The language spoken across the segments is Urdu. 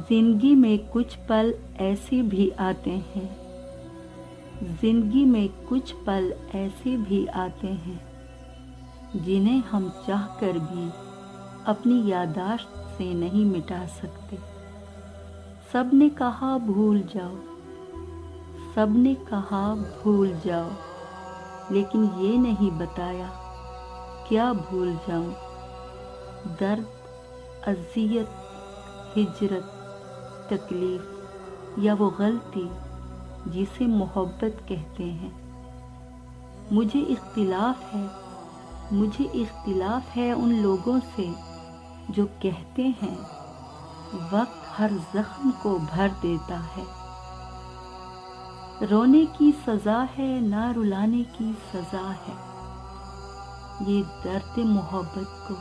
زندگی میں کچھ پل ایسے بھی آتے ہیں، زندگی میں کچھ پل ایسے بھی آتے ہیں جنہیں ہم چاہ کر بھی اپنی یادداشت سے نہیں مٹا سکتے۔ سب نے کہا بھول جاؤ، سب نے کہا بھول جاؤ، لیکن یہ نہیں بتایا کیا بھول جاؤں۔ درد، اذیت، ہجرت، تکلیف یا وہ غلطی جسے محبت کہتے ہیں۔ مجھے اختلاف ہے ان لوگوں سے جو کہتے ہیں وقت ہر زخم کو بھر دیتا ہے۔ رونے کی سزا ہے نہ رلانے کی سزا ہے، یہ درد محبت کو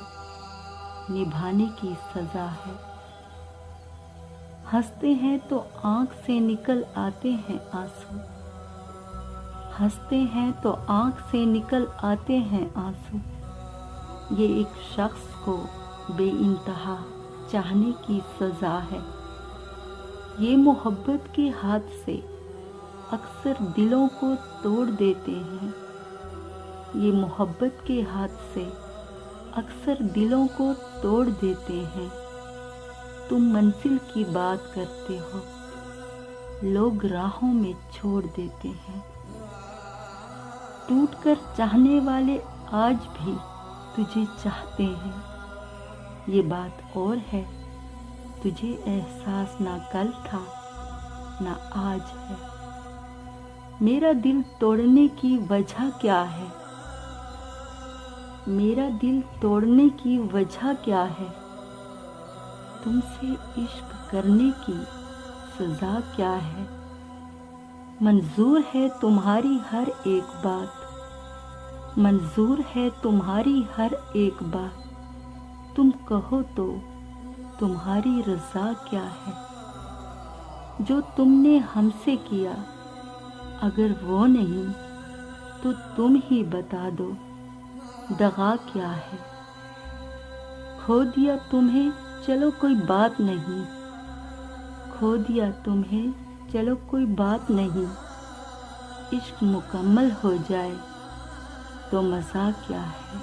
نبھانے کی سزا ہے۔ ہنستے ہیں تو آنکھ سے نکل آتے ہیں آنسو، ہنستے ہیں تو آنکھ سے نکل آتے ہیں آنسو، یہ ایک شخص کو بے انتہا چاہنے کی سزا ہے۔ یہ محبت کے ہاتھ سے اکثر دلوں کو توڑ دیتے ہیں، یہ محبت کے ہاتھ سے اکثر دلوں کو توڑ دیتے ہیں۔ تم منزل کی بات کرتے ہو، لوگ راہوں میں چھوڑ دیتے ہیں۔ ٹوٹ کر چاہنے والے آج بھی تجھے چاہتے ہیں، یہ بات اور ہے تجھے احساس نہ کل تھا نہ آج ہے۔ میرا دل توڑنے کی وجہ کیا ہے؟ میرا دل توڑنے کی وجہ کیا ہے؟ تم سے عشق کرنے کی سزا کیا ہے؟ منظور ہے تمہاری ہر ایک بات، منظور ہے تمہاری ہر ایک بات، تم کہو تو تمہاری رضا کیا ہے؟ جو تم نے ہم سے کیا اگر وہ نہیں تو تم ہی بتا دو دغا کیا ہے؟ کھو دیا تمہیں چلو کوئی بات نہیں، کھو دیا تمہیں چلو کوئی بات نہیں، عشق مکمل ہو جائے تو مزہ کیا ہے؟